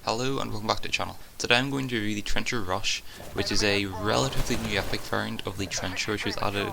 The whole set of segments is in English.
Hello and welcome back to the channel. Today I'm going to review the Trencher Rush, which is a relatively new epic variant of the Trencher which was added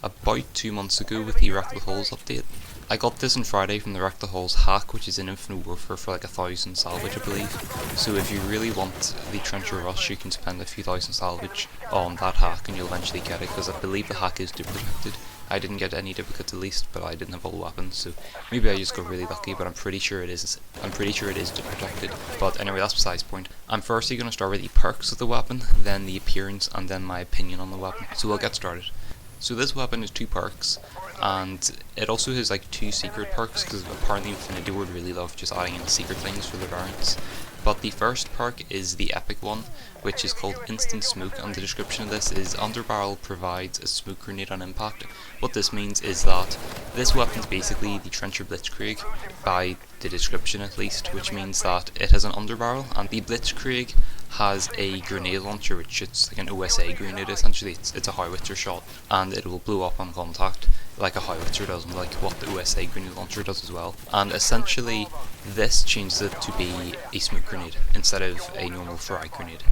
about 2 months ago with the Wreck the Halls update. I got this on Friday from the Wreck the Halls hack, which is in Infinite Warfare for like 1,000 salvage I believe. So if you really want the Trencher Rush you can spend a few thousand salvage on that hack and you'll eventually get it, because I believe the hack is dupe protected. I didn't get any duplicates at least, but I didn't have all the weapons, so maybe I just got really lucky, but I'm pretty sure it is dupe protected. But anyway, that's besides the point. I'm firstly going to start with the perks of the weapon, then the appearance, and then my opinion on the weapon. So we'll get started. So this weapon has 2 perks, and it also has like 2 secret perks, because apparently Infinity Ward really love just adding in secret things for the variants. But the first perk is the epic one, which is called Instant Smoke, and the description of this is Underbarrel provides a smoke grenade on impact. What this means is that this weapon is basically the Trencher Blitzkrieg, by the description at least, which means that it has an underbarrel, and the Blitzkrieg has a grenade launcher which shoots like an OSA grenade essentially. It's a howitzer shot, and it will blow up on contact like a howitzer does, and like what the OSA grenade launcher does as well. And essentially this changes it to be a smoke grenade instead of a normal frag grenade.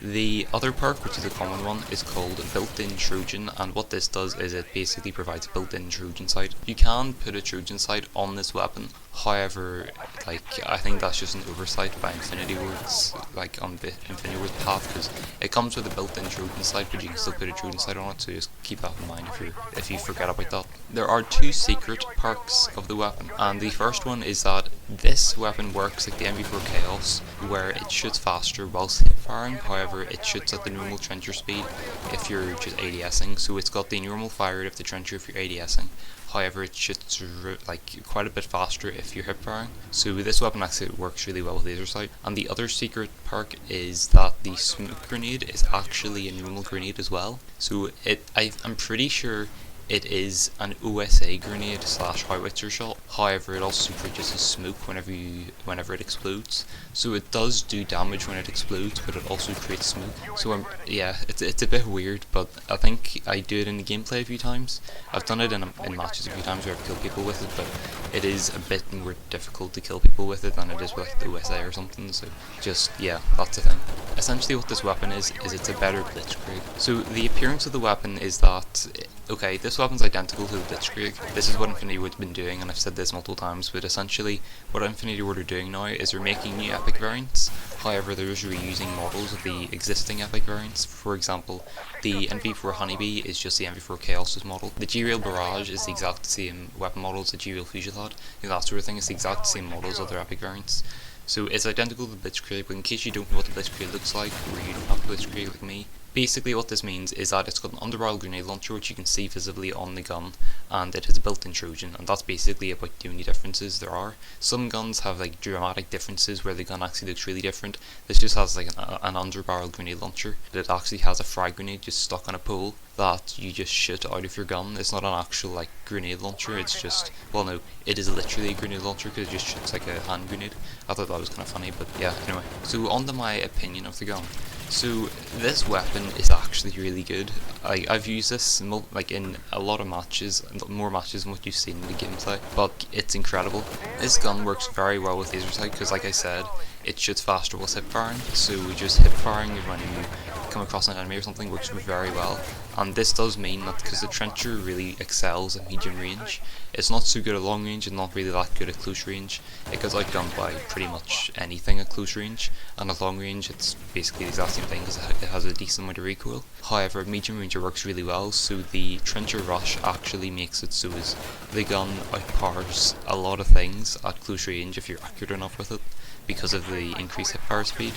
The other perk, which is a common one, is called Built-in Trojan, and what this does is it basically provides a built-in Trojan sight. You can put a Trojan sight on this weapon, however, like, I think that's just an oversight by Infinity Ward's, like, on the Infinity Ward's path, because it comes with a built-in Trojan sight, but you can still put a Trojan sight on it, so just keep that in mind if you forget about that. There are 2 secret perks of the weapon, and the first one is that this weapon works like the MV4 Chaos, where it shoots faster whilst hip firing. However, it shoots at the normal Trencher speed if you're just ADSing, so it's got the normal fire rate of the Trencher if you're ADSing. However, it shoots like quite a bit faster if you're hip firing. So this weapon actually works really well with laser sight. And the other secret perk is that the smoke grenade is actually a normal grenade as well. So I'm pretty sure it is an OSA grenade slash howitzer shot. However, it also produces smoke whenever it explodes. So it does do damage when it explodes, but it also creates smoke. So yeah, it's a bit weird, but I think I do it in the gameplay a few times. I've done it in matches a few times where I've killed people with it, but it is a bit more difficult to kill people with it than it is with like the OSA or something. So just, yeah, that's the thing. Essentially what this weapon is it's a better Blitzkrieg. So the appearance of the weapon is that, okay, this weapon's identical to the Blitzkrieg. This is what Infinity Ward's been doing, and I've said this multiple times, but essentially what Infinity Ward are doing now is they're making new epic variants. However, they're just reusing models of the existing epic variants. For example, the MV4 Honeybee is just the MV4 Chaos's model. The G-Rail Barrage is the exact same weapon model as the G-Rail Fusillade. That sort of thing is the exact same models of their epic variants. So it's identical to the Blitzkrieg, but in case you don't know what the Blitzkrieg looks like, or you don't have the Blitzkrieg like me, basically what this means is that it's got an underbarrel grenade launcher which you can see visibly on the gun, and it has a built-in Trojan, and that's basically about the only differences there are. Some guns have like dramatic differences where the gun actually looks really different. This just has like an underbarrel grenade launcher that actually has a frag grenade just stuck on a pole that you just shoot out of your gun. It's not an actual like grenade launcher, it's just, well no, it is literally a grenade launcher because it just shoots like a hand grenade. I thought that was kind of funny, but yeah, anyway. So on to my opinion of the gun. So this weapon is actually really good. I've used this like in a lot of matches, more matches than what you've seen in the gameplay, but it's incredible. This gun works very well with laser sight because, like I said, it shoots faster while hip firing, so just hip firing when you come across an enemy or something works very well. And this does mean that because the Trencher really excels at medium range, it's not so good at long range and not really that good at close range. It gets outgunned by pretty much anything at close range, and at long range it's basically the exact same thing because it has a decent amount of recoil. However, at medium range it works really well, so the Trencher Rush actually makes it so as the gun outpowers a lot of things at close range if you're accurate enough with it, because of the increased hip fire speed,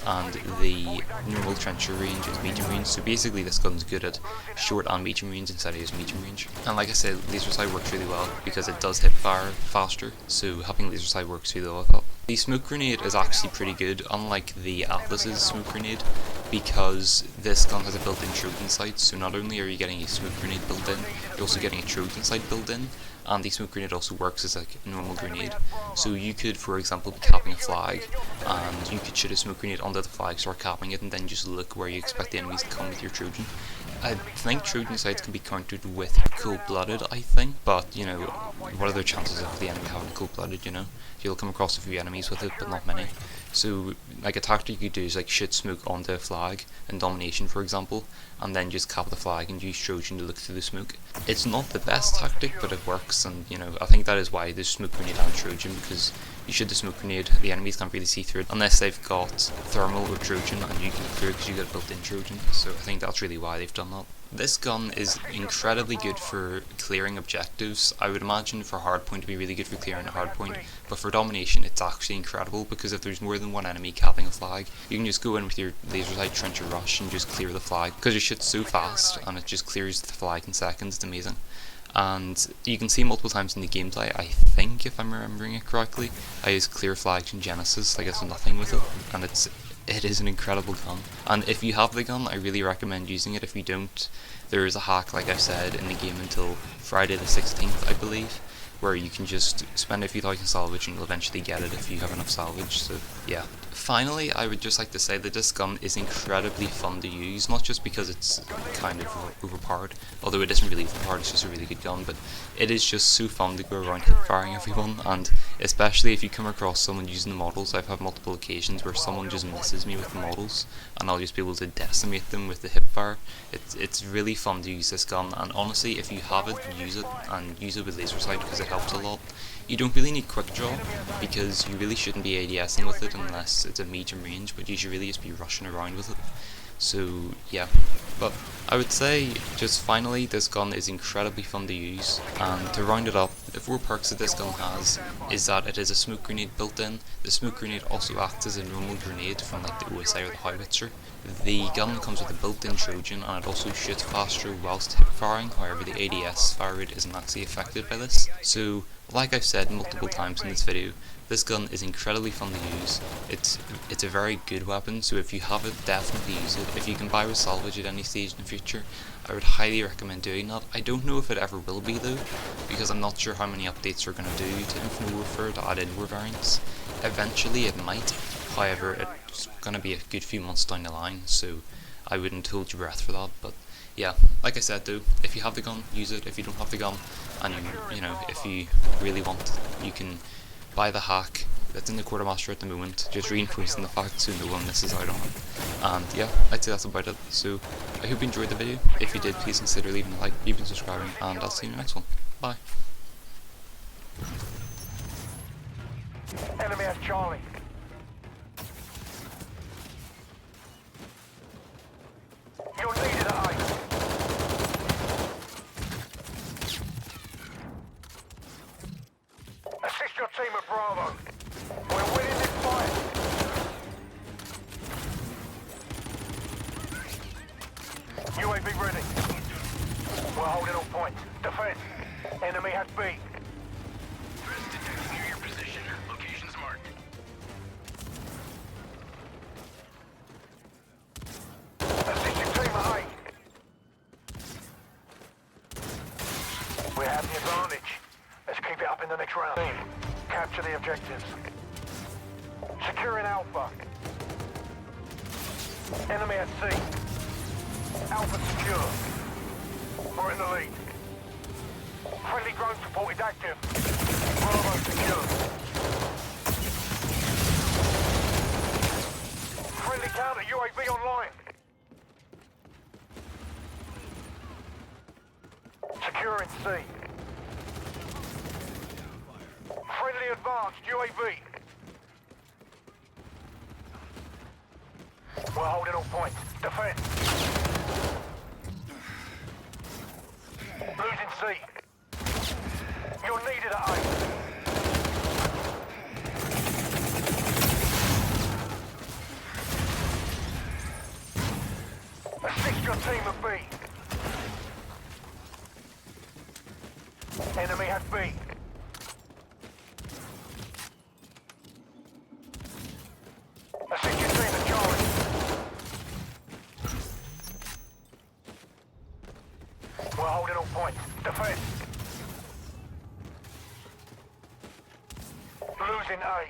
and the normal Trencher range is medium range, so basically this gun's good at short and medium range instead of just medium range. And like I said, laser sight works really well because it does hip fire faster, so having laser sight works really well, I thought. The smoke grenade is actually pretty good, unlike the Atlas's smoke grenade, because this gun has a built-in Trojan sight, so not only are you getting a smoke grenade built in, you're also getting a Trojan sight built in, and the smoke grenade also works as like a normal grenade. So you could, for example, be capping a flag, and you could shoot a smoke grenade under the flag, start capping it, and then just look where you expect the enemies to come with your Trojan. I think Trojan sites can be countered with cold-blooded, I think, but, you know, what are the chances of the enemy having cold-blooded, you know? You'll come across a few enemies with it, but not many. So, like, a tactic you could do is, like, shoot smoke onto a flag, in Domination, for example, and then just cap the flag and use Trojan to look through the smoke. It's not the best tactic, but it works, and, you know, I think that is why there's smoke grenade and Trojan, because you shoot the smoke grenade, the enemies can't really see through it, unless they've got thermal or Trojan, and you can clear because you got a built-in Trojan, so I think that's really why they've done that. This gun is incredibly good for clearing objectives. I would imagine for hardpoint to be really good for clearing a hardpoint, but for domination it's actually incredible, because if there's more than one enemy capping a flag, you can just go in with your laser sight trencher rush and just clear the flag, because your shit's so fast and it just clears the flag in seconds. It's amazing. And you can see multiple times in the gameplay, I think, if I'm remembering it correctly, I use clear flags in Genesis, like it's nothing with it, and it is an incredible gun. And if you have the gun, I really recommend using it. If you don't, there is a hack, like I said, in the game until Friday the 16th, I believe, where you can just spend a few thousand salvage and you'll eventually get it if you have enough salvage, so yeah. Finally, I would just like to say that this gun is incredibly fun to use, not just because it's kind of overpowered, although it isn't really overpowered, it's just a really good gun, but it is just so fun to go around hip-firing everyone, and especially if you come across someone using the models. I've had multiple occasions where someone just misses me with the models, and I'll just be able to decimate them with the hip-fire. It's really fun to use this gun, and honestly, if you have it, use it, and use it with laser sight because it helps a lot. You don't really need quick draw, because you really shouldn't be ADSing with it unless it's a medium range, but you should really just be rushing around with it. So yeah, but I would say just finally, this gun is incredibly fun to use, and to round it up, the 4 perks that this gun has is that it is a smoke grenade built in. The smoke grenade also acts as a normal grenade from like the OSI or the howitzer. The gun comes with a built-in Trojan, and it also shoots faster whilst hip firing. However, the ADS fire rate isn't actually affected by this. So, like I've said multiple times in this video, this gun is incredibly fun to use. It's a very good weapon, so if you have it, definitely use it. If you can buy with salvage at any stage in the future, I would highly recommend doing that. I don't know if it ever will be though, because I'm not sure how many updates are going to do to Infinite Warfare to add in more variants. Eventually it might, however it's going to be a good few months down the line, so I wouldn't hold your breath for that. But yeah, like I said though, if you have the gun, use it. If you don't have the gun, and you know, if you really want, you can buy the hack that's in the quartermaster at the moment, just reinforcing the fact so no one misses out on it. And yeah, I'd say that's about it. So I hope you enjoyed the video. If you did, please consider leaving a like, even subscribing, and I'll see you in the next one. Bye. Enemy at Charlie. You're needed at A. Assist your team at Bravo. We're winning this fight. UAV ready. We're holding all points. Defend. Enemy has B. Near your position. Location's marked. Assist your team at A. We have the advantage. Let's keep it up in the next round. Capture the objectives. Securing Alpha. Enemy at C. Alpha secure. We're in the lead. Friendly drone support is active. Bravo secure. Friendly counter UAV online. Securing C. Friendly advanced UAV. We're holding all points. Defend. Losing C. You're needed at A. Assist your team at B. Enemy has B. Assist your team at Charlie. We're holding all points. Defend. Losing A.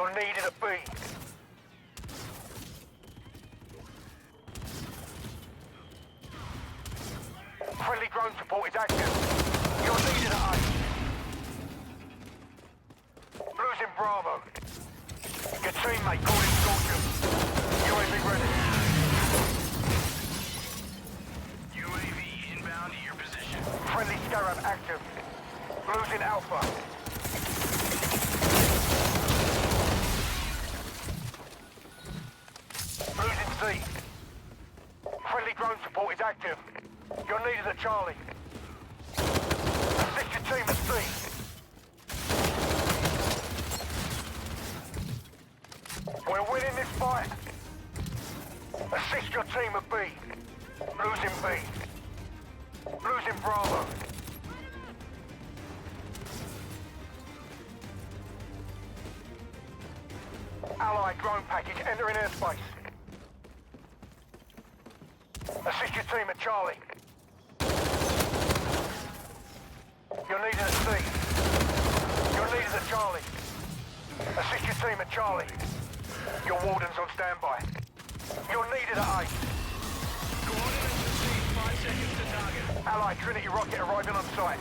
You're needed at B. Friendly drone support is active. You're needed at A. Losing Bravo. Your teammate called in Scorcher. UAV ready. UAV inbound to your position. Friendly Scarab active. Losing Alpha. Losing Z. Friendly drone support is active. You're needed at Charlie. Assist your team at C. We're winning this fight. Assist your team at B. Losing B. Losing Bravo. Allied drone package entering airspace. Assist your team at Charlie. You're needed at C. You're needed at Charlie. Assist your team at Charlie. Your warden's on standby. You're needed at A. Coordinates received. 5 seconds to target. Allied Trinity rocket arriving on site.